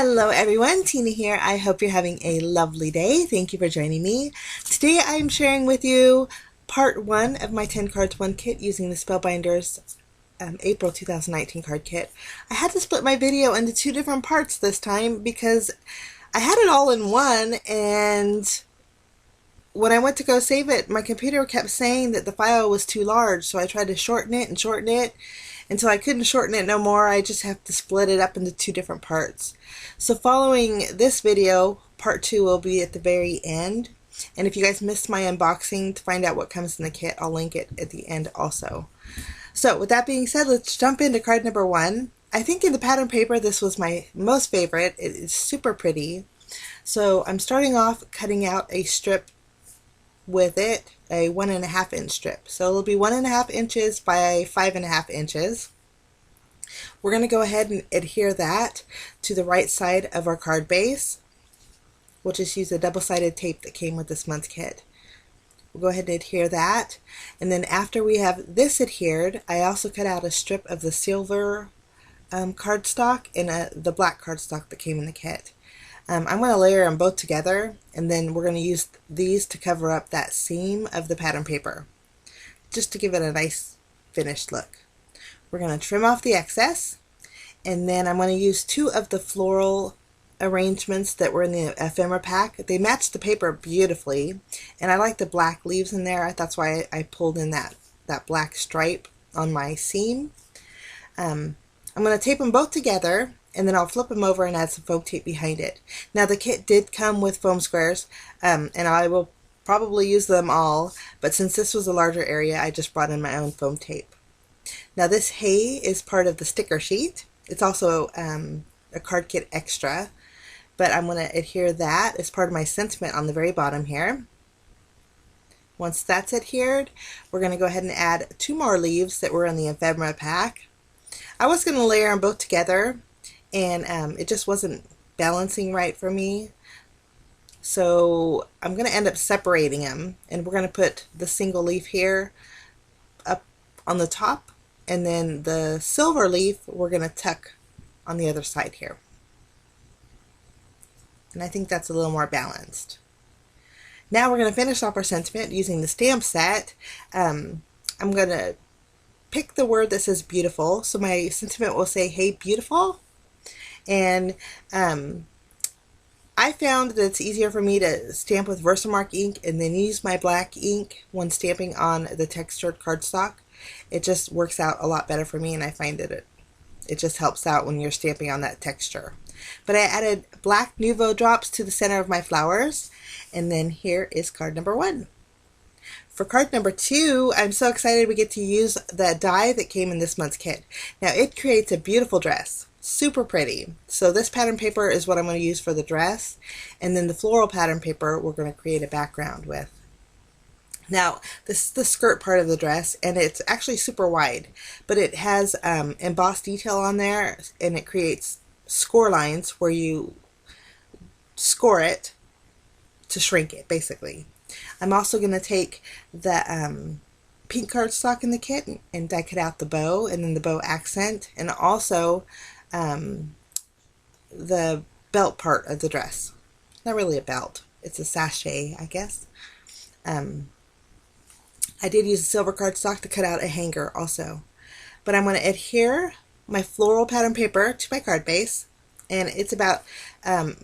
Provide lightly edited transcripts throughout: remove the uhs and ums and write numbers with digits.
Hello everyone, Tina here. I hope you're having a lovely day. Thank you for joining me. Today I'm sharing with you part 1 of my 10 cards 1 kit using the Spellbinders April 2019 card kit. I had to split my video into 2 different parts this time because I had it all in one, and when I went to go save it, my computer kept saying that the file was too large, so I tried to shorten it until I couldn't shorten it no more. I just have to split it up into 2 different parts. So following this video, part 2 will be at the very end. And if you guys missed my unboxing to find out what comes in the kit, I'll link it at the end also. So with that being said, let's jump into card number 1. I think in the pattern paper, this was my most favorite. It is super pretty. So I'm starting off cutting out a strip with it, a 1.5 inch strip. So it'll be 1.5 inches by 5.5 inches. We're going to go ahead and adhere that to the right side of our card base. We'll just use a double-sided tape that came with this month's kit. We'll go ahead and adhere that. And then after we have this adhered, I also cut out a strip of the silver cardstock and the black cardstock that came in the kit. I'm going to layer them both together, and then we're going to use these to cover up that seam of the pattern paper, just to give it a nice finished look. We're going to trim off the excess, and then I'm going to use 2 of the floral arrangements that were in the ephemera pack. They match the paper beautifully, and I like the black leaves in there. That's why I pulled in that black stripe on my seam. I'm going to tape them both together, and then I'll flip them over and add some foam tape behind it. Now the kit did come with foam squares, and I will probably use them all, but since this was a larger area, I just brought in my own foam tape. Now this hay is part of the sticker sheet. It's also a card kit extra, but I'm going to adhere that as part of my sentiment on the very bottom here. Once that's adhered, we're going to go ahead and add 2 more leaves that were in the ephemera pack. I was going to layer them both together, and it just wasn't balancing right for me. So I'm going to end up separating them, and we're going to put the single leaf here up on the top, and then the silver leaf we're going to tuck on the other side here. And I think that's a little more balanced. Now we're going to finish off our sentiment using the stamp set. I'm going to pick the word that says beautiful. So my sentiment will say, "Hey, beautiful." And I found that it's easier for me to stamp with Versamark ink and then use my black ink when stamping on the textured cardstock. It just works out a lot better for me, and I find that it just helps out when you're stamping on that texture. But I added black Nuvo drops to the center of my flowers, and then here is card number 1. For card number 2, I'm so excited we get to use the die that came in this month's kit. Now it creates a beautiful dress. Super pretty. So this pattern paper is what I'm going to use for the dress, and then the floral pattern paper we're going to create a background with. Now this is the skirt part of the dress, and it's actually super wide, but it has embossed detail on there, and it creates score lines where you score it to shrink it, basically. I'm also going to take the pink cardstock in the kit and die cut out the bow, and then the bow accent, and also the belt part of the dress. Not really a belt, it's a sachet, I guess. I did use a silver cardstock to cut out a hanger also. But I'm going to adhere my floral pattern paper to my card base, and it's about a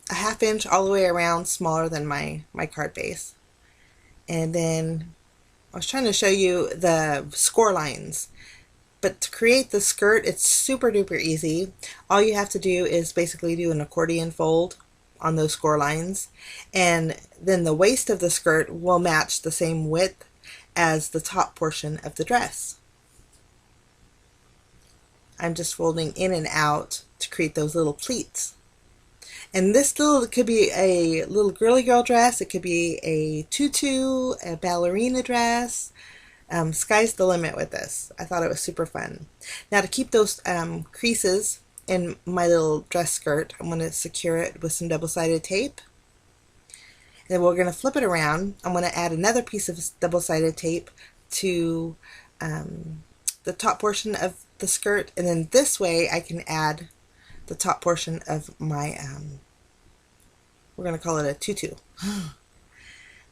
1/2 inch all the way around, smaller than my card base. And then I was trying to show you the score lines. But to create the skirt, it's super duper easy. All you have to do is basically do an accordion fold on those score lines, and then the waist of the skirt will match the same width as the top portion of the dress. I'm just folding in and out to create those little pleats. And this could be a little girly girl dress, it could be a tutu, a ballerina dress. Sky's the limit with this. I thought it was super fun. Now to keep those creases in my little dress skirt, I'm going to secure it with some double-sided tape. And then we're going to flip it around. I'm going to add another piece of double-sided tape to the top portion of the skirt, and then this way I can add the top portion of my, we're going to call it a tutu.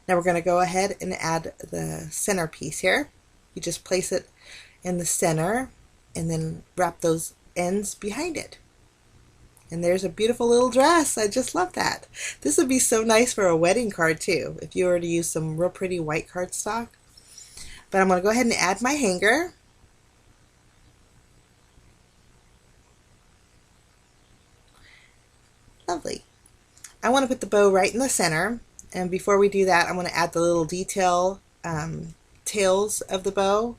Now we're going to go ahead and add the center piece here. You just place it in the center and then wrap those ends behind it. And there's a beautiful little dress. I just love that. This would be so nice for a wedding card too, if you were to use some real pretty white cardstock. But I'm going to go ahead and add my hanger. Lovely. I want to put the bow right in the center. And before we do that, I'm going to add the little detail tails of the bow.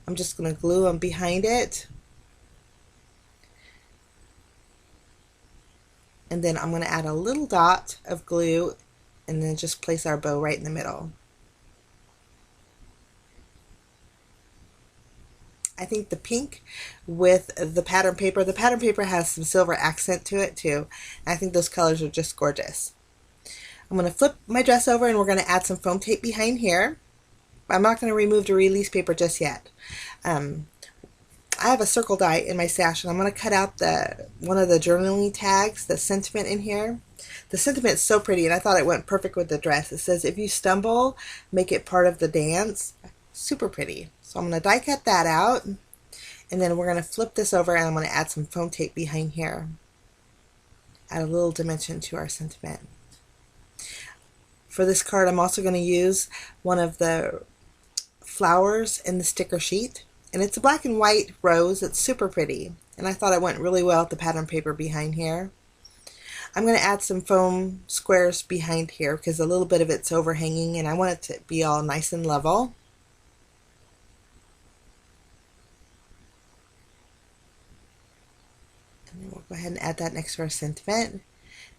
I'm just going to glue them behind it. And then I'm going to add a little dot of glue and then just place our bow right in the middle. I think the pink with the pattern paper has some silver accent to it too. And I think those colors are just gorgeous. I'm going to flip my dress over and we're going to add some foam tape behind here. I'm not going to remove the release paper just yet. I have a circle die in my stash and I'm going to cut out one of the journaling tags, the sentiment in here. The sentiment is so pretty and I thought it went perfect with the dress. It says, if you stumble, make it part of the dance. Super pretty. So I'm going to die cut that out and then we're going to flip this over and I'm going to add some foam tape behind here. Add a little dimension to our sentiment. For this card, I'm also going to use one of the flowers in the sticker sheet. And it's a black and white rose. It's super pretty. And I thought it went really well with the pattern paper behind here. I'm going to add some foam squares behind here because a little bit of it's overhanging and I want it to be all nice and level. And then we'll go ahead and add that next to our sentiment.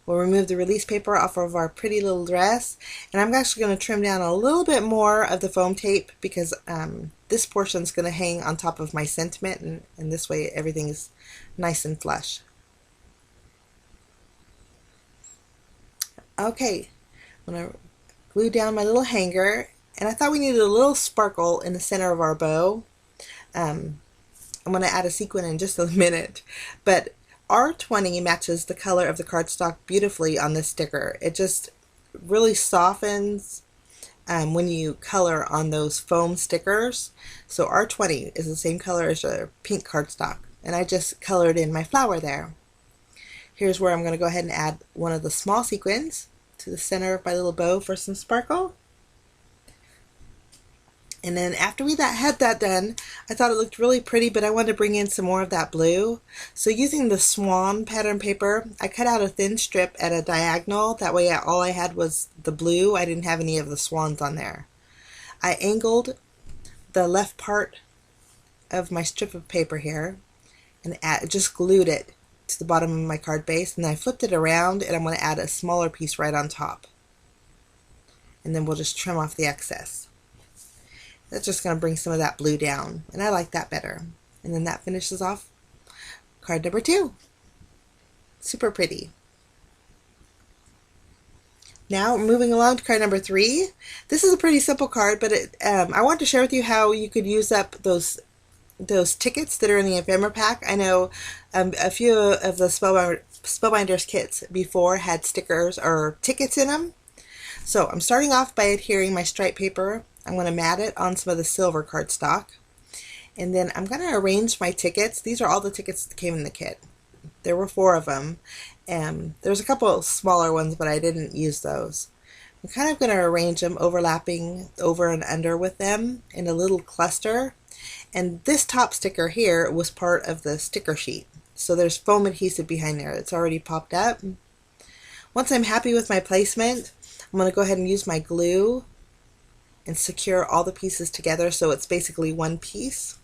We'll remove the release paper off of our pretty little dress, and I'm actually going to trim down a little bit more of the foam tape because this portion is going to hang on top of my sentiment, and this way everything is nice and flush. Okay, I'm going to glue down my little hanger, and I thought we needed a little sparkle in the center of our bow. I'm going to add a sequin in just a minute, but R20 matches the color of the cardstock beautifully on this sticker. It just really softens when you color on those foam stickers. So R20 is the same color as your pink cardstock. And I just colored in my flower there. Here's where I'm going to go ahead and add one of the small sequins to the center of my little bow for some sparkle. And then after we had that done, I thought it looked really pretty, but I wanted to bring in some more of that blue. So using the swan pattern paper, I cut out a thin strip at a diagonal. That way all I had was the blue. I didn't have any of the swans on there. I angled the left part of my strip of paper here and just glued it to the bottom of my card base. And I flipped it around and I'm going to add a smaller piece right on top. And then we'll just trim off the excess. That's just going to bring some of that blue down, and I like that better. And then that finishes off card number 2. Super pretty. Now moving along to card number 3. This is a pretty simple card, but I want to share with you how you could use up those tickets that are in the ephemera pack. I know a few of the Spellbinders kits before had stickers or tickets in them. So I'm starting off by adhering my stripe paper. I'm going to mat it on some of the silver cardstock. And then I'm going to arrange my tickets. These are all the tickets that came in the kit. There were 4 of them. And there's a couple of smaller ones, but I didn't use those. I'm kind of going to arrange them overlapping over and under with them in a little cluster. And this top sticker here was part of the sticker sheet. So there's foam adhesive behind there. It's already popped up. Once I'm happy with my placement, I'm going to go ahead and use my glue and secure all the pieces together so it's basically one piece.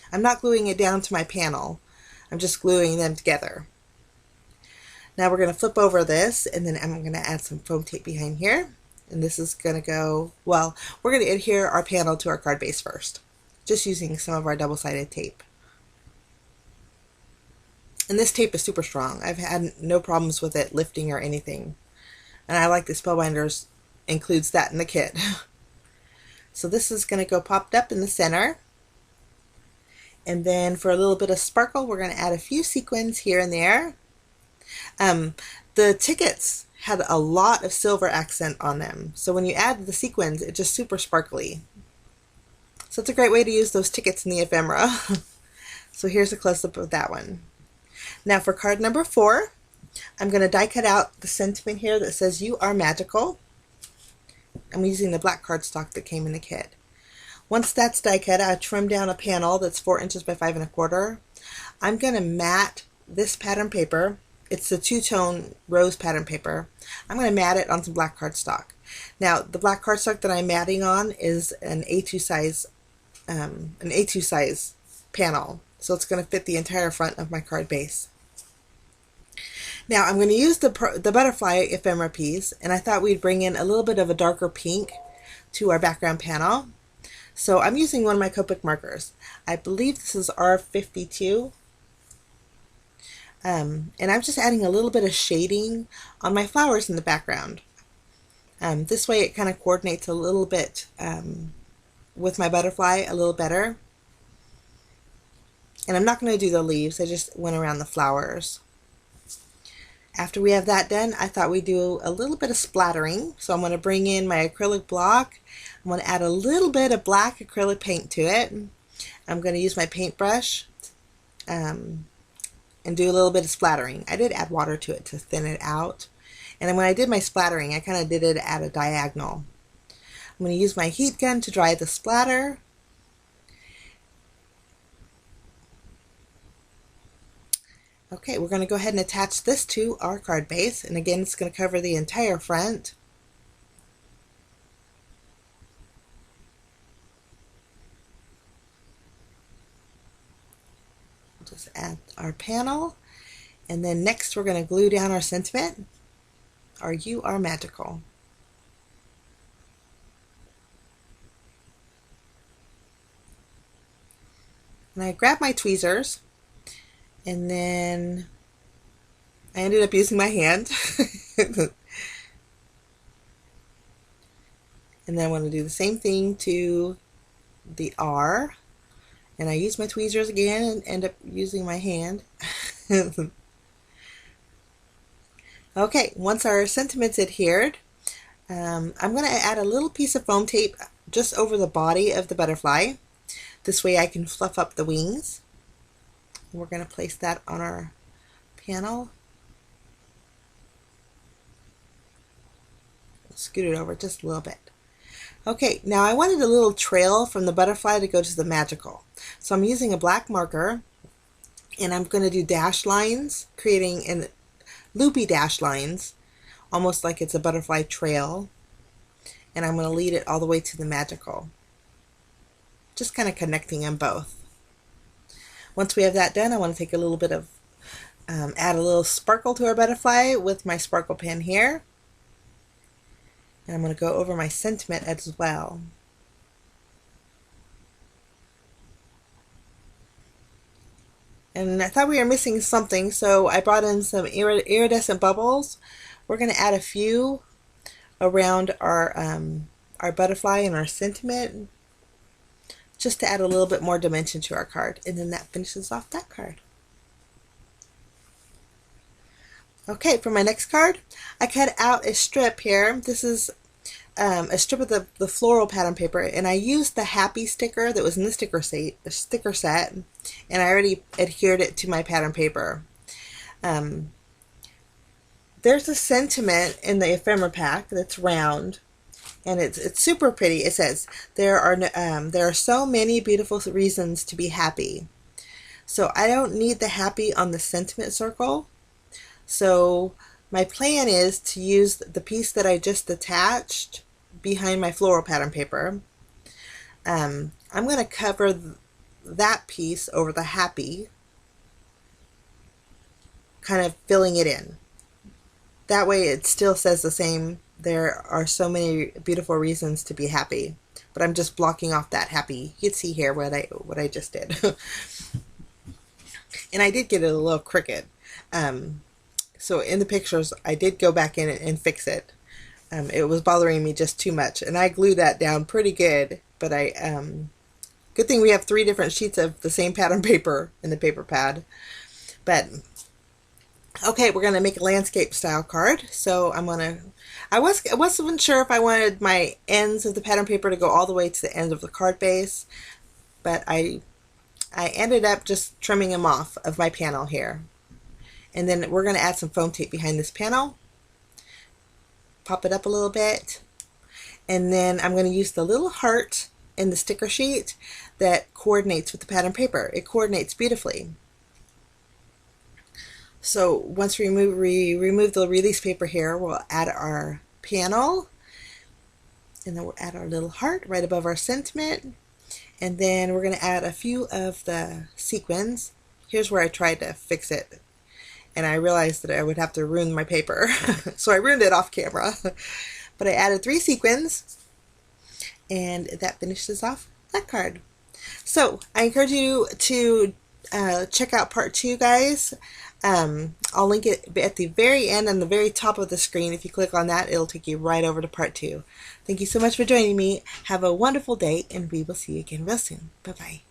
I'm not gluing it down to my panel. I'm just gluing them together. Now we're going to flip over this and then I'm going to add some foam tape behind here. And this is going to go, well, we're going to adhere our panel to our card base first, just using some of our double-sided tape. And this tape is super strong. I've had no problems with it lifting or anything. And I like the Spellbinders includes that in the kit. So this is going to go popped up in the center. And then for a little bit of sparkle, we're going to add a few sequins here and there. The tickets had a lot of silver accent on them, so when you add the sequins, it's just super sparkly. So it's a great way to use those tickets in the ephemera. So here's a close-up of that one. Now for card number 4, I'm going to die cut out the sentiment here that says "You are magical." I'm using the black cardstock that came in the kit. Once that's die cut, I trim down a panel that's 4 inches by 5 1/4. I'm going to mat this pattern paper. It's the two-tone rose pattern paper. I'm going to mat it on some black cardstock. Now the black cardstock that I'm matting on is an A2 size panel, so it's going to fit the entire front of my card base. Now I'm going to use the butterfly ephemera piece, and I thought we'd bring in a little bit of a darker pink to our background panel. So I'm using one of my Copic markers. I believe this is R52. And I'm just adding a little bit of shading on my flowers in the background. This way it kind of coordinates a little bit with my butterfly a little better. And I'm not going to do the leaves, I just went around the flowers. After we have that done, I thought we'd do a little bit of splattering. So I'm going to bring in my acrylic block. I'm going to add a little bit of black acrylic paint to it. I'm going to use my paintbrush and do a little bit of splattering. I did add water to it to thin it out. And then when I did my splattering, I kind of did it at a diagonal. I'm going to use my heat gun to dry the splatter. Okay, we're going to go ahead and attach this to our card base, and again it's going to cover the entire front. We'll just add our panel, and then next we're going to glue down our sentiment, or "You are magical." And I grab my tweezers, and then I ended up using my hand. And then I want to do the same thing to the R. And I use my tweezers again and end up using my hand. Okay, once our sentiment's adhered, I'm going to add a little piece of foam tape just over the body of the butterfly. This way I can fluff up the wings. We're going to place that on our panel. Scoot it over just a little bit. Okay, now I wanted a little trail from the butterfly to go to the magical. So I'm using a black marker, and I'm going to do dash lines, creating loopy dash lines, almost like it's a butterfly trail. And I'm going to lead it all the way to the magical. Just kind of connecting them both. Once we have that done, I want to take a little bit of, add a little sparkle to our butterfly with my sparkle pen here. And I'm going to go over my sentiment as well. And I thought we were missing something, so I brought in some iridescent bubbles. We're going to add a few around our butterfly and our sentiment, just to add a little bit more dimension to our card. And then that finishes off that card. Okay, for my next card, I cut out a strip here. This is a strip of the floral pattern paper, and I used the happy sticker that was in the sticker set, and I already adhered it to my pattern paper. There's a sentiment in the ephemera pack that's round, and it's super pretty. It says, there are so many beautiful reasons to be happy. So I don't need the happy on the sentiment circle. So my plan is to use the piece that I just attached behind my floral pattern paper. I'm going to cover that piece over the happy, kind of filling it in. That way it still says the same, there are so many beautiful reasons to be happy, but I'm just blocking off that happy. You can see here what I just did. And I did get it a little crooked. So in the pictures, I did go back in and fix it. It was bothering me just too much, and I glued that down pretty good, but I Good thing we have 3 different sheets of the same pattern paper in the paper pad. But okay, we're gonna make a landscape style card. So I wasn't sure if I wanted my ends of the pattern paper to go all the way to the end of the card base, but I ended up just trimming them off of my panel here. And then we're gonna add some foam tape behind this panel. Pop it up a little bit. And then I'm gonna use the little heart in the sticker sheet that coordinates with the pattern paper. It coordinates beautifully. So once we remove the release paper here, we'll add our panel, and then we'll add our little heart right above our sentiment, and then we're going to add a few of the sequins. Here's where I tried to fix it, and I realized that I would have to ruin my paper, so I ruined it off camera. But I added 3 sequins, and that finishes off that card. So I encourage you to check out part 2, guys. I'll link it at the very end and the very top of the screen. If you click on that, it'll take you right over to part 2. Thank you so much for joining me. Have a wonderful day, and we will see you again real soon. Bye-bye.